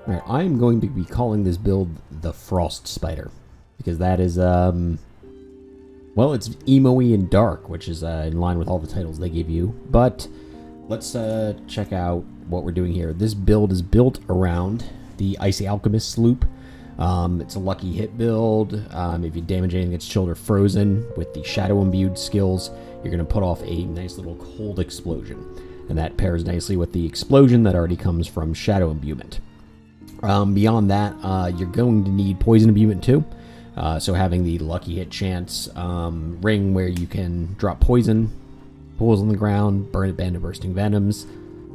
Alright, I'm going to be calling this build the Frost Spider. Because that is, well, it's emo-y and dark, which is in line with all the titles they give you. But let's check out what we're doing here. This build is built around the Icy Alchemist loop. It's a lucky hit build. If you damage anything that's chilled or frozen with the Shadow Imbued skills, you're going to put off a nice little cold explosion. And that pairs nicely with the explosion that already comes from Shadow Imbuement. Beyond that, you're going to need Poison Imbuement too. So having the lucky hit chance ring where you can drop poison, pools on the ground, burn it, band of bursting venoms,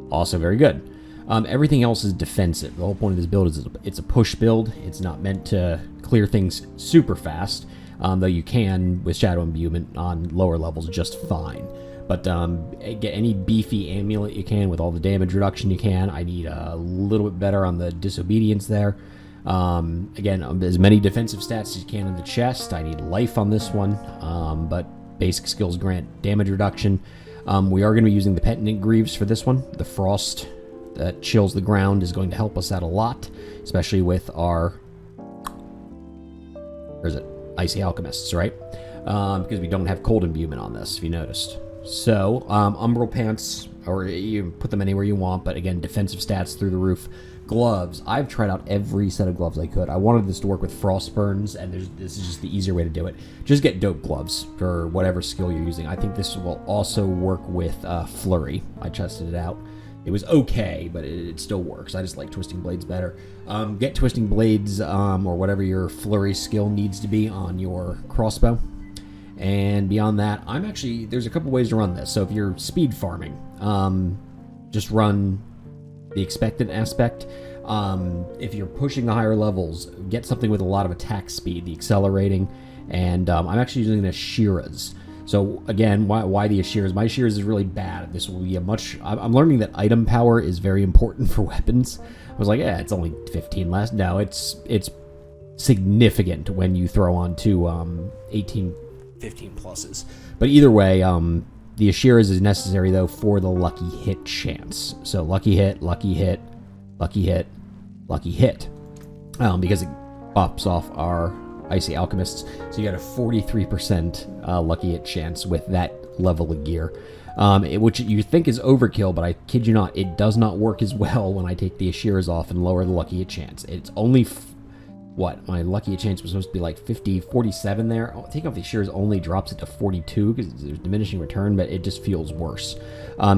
also very good. Everything else is defensive. The whole point of this build is it's a push build. It's not meant to clear things super fast, though you can with Shadow Imbuement on lower levels just fine. But get any beefy amulet you can with all the damage reduction you can. I need a little bit better on the disobedience there. Again, as many defensive stats as you can in the chest. I need life on this one, but basic skills grant damage reduction. We are going to be using the Penitent Greaves for this one. The frost that chills the ground is going to help us out a lot, especially with our, where is it, Icy Alchemists, right? Because we don't have cold imbuement on this, if you noticed. So, Umbral Pants, or you put them anywhere you want, but again, defensive stats through the roof. Gloves. I've tried out every set of gloves I could. I wanted this to work with frost burns, and this is just the easier way to do it. Just get dope gloves for whatever skill you're using. I think this will also work with Flurry. I tested it out. It was okay, but it still works. I just like Twisting Blades better. Get Twisting Blades, or whatever your Flurry skill needs to be on your crossbow. And beyond that, there's a couple ways to run this. So if you're speed farming, just run the expectant aspect. If you're pushing the higher levels, get something with a lot of attack speed, the accelerating. And I'm actually using the Ashiras. So again, why the Ashiras? My Ashiras is really bad. This will be I'm learning that item power is very important for weapons. I was like, yeah, it's only 15 less. No, it's significant when you throw on to 18, 15 pluses. But either way, the Ashiras is necessary, though, for the lucky hit chance. So lucky hit, lucky hit, lucky hit, lucky hit. Because it pops off our Icy Alchemists. So you got a 43% lucky hit chance with that level of gear. Which you think is overkill, but I kid you not, it does not work as well when I take the Ashiras off and lower the lucky hit chance. It's only... my lucky chance was supposed to be like 47 there. Taking off the Shears only drops it to 42 because there's diminishing return, but it just feels worse.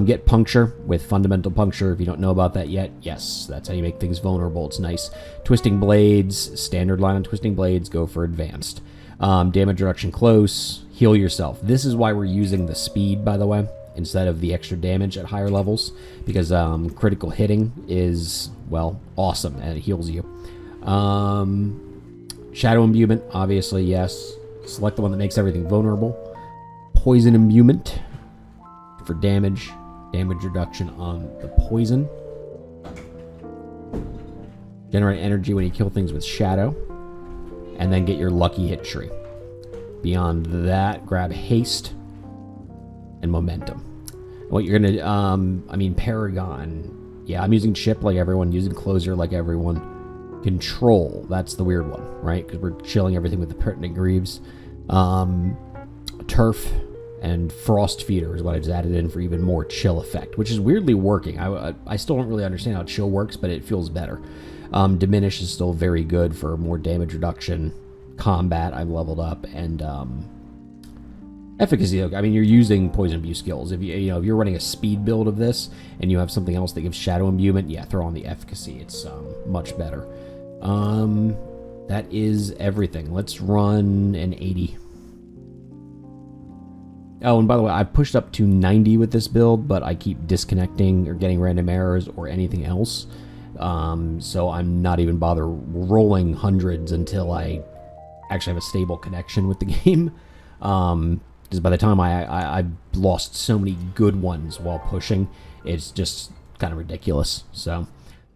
Get Puncture with Fundamental Puncture. If you don't know about that yet, yes, that's how you make things vulnerable. It's nice. Twisting Blades, standard line on Twisting Blades, go for Advanced. Damage reduction close, heal yourself. This is why we're using the speed, by the way, instead of the extra damage at higher levels, because critical hitting is, well, awesome, and it heals you. Shadow Imbuement, obviously, yes. Select the one that makes everything vulnerable. Poison Imbuement for damage reduction on the poison. Generate energy when you kill things with Shadow. And then get your lucky hit tree. Beyond that, grab Haste and Momentum. What you're gonna, Paragon. Yeah, I'm using Chip like everyone, using Closer like everyone. Control, that's the weird one, right? Because we're chilling everything with the Pertinent Greaves. Turf and Frost Feeder is what I just added in for even more chill effect, which is weirdly working. I still don't really understand how chill works, but it feels better. Diminish is still very good for more damage reduction. Combat, I've leveled up, and efficacy. You're using poison abuse skills. If if you're running a speed build of this and you have something else that gives Shadow Imbuement, yeah, throw on the efficacy. It's much better. That is everything. Let's run an 80. Oh, and by the way, I pushed up to 90 with this build, but I keep disconnecting or getting random errors or anything else. So I'm not even bother rolling hundreds until I actually have a stable connection with the game. Because by the time I've lost so many good ones while pushing, it's just kind of ridiculous. So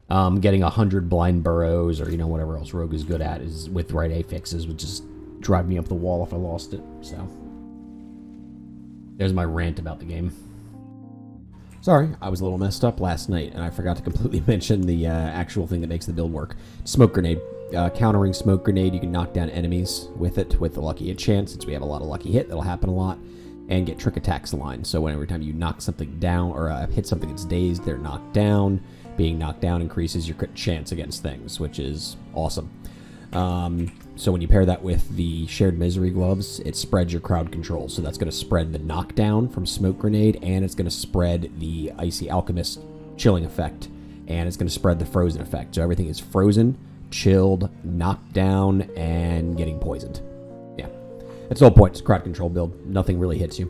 getting 100 blind burrows or whatever else Rogue is good at is with right affixes would just drive me up the wall if I lost it. So there's my rant about the game. Sorry, I was a little messed up last night, and I forgot to completely mention the actual thing that makes the build work. Smoke grenade. Countering smoke grenade, you can knock down enemies with it with the lucky hit chance. Since we have a lot of lucky hit, that'll happen a lot. And get trick attacks aligned. So every time you knock something down or hit something that's dazed, they're knocked down. Being knocked down increases your crit chance against things, which is awesome. So when you pair that with the shared misery gloves, it spreads your crowd control. So that's going to spread the knockdown from smoke grenade, and it's going to spread the icy alchemist chilling effect, and it's going to spread the frozen effect. So everything is frozen, chilled, knocked down, and getting poisoned. Yeah, that's the whole point. It's a crowd control build. Nothing really hits you.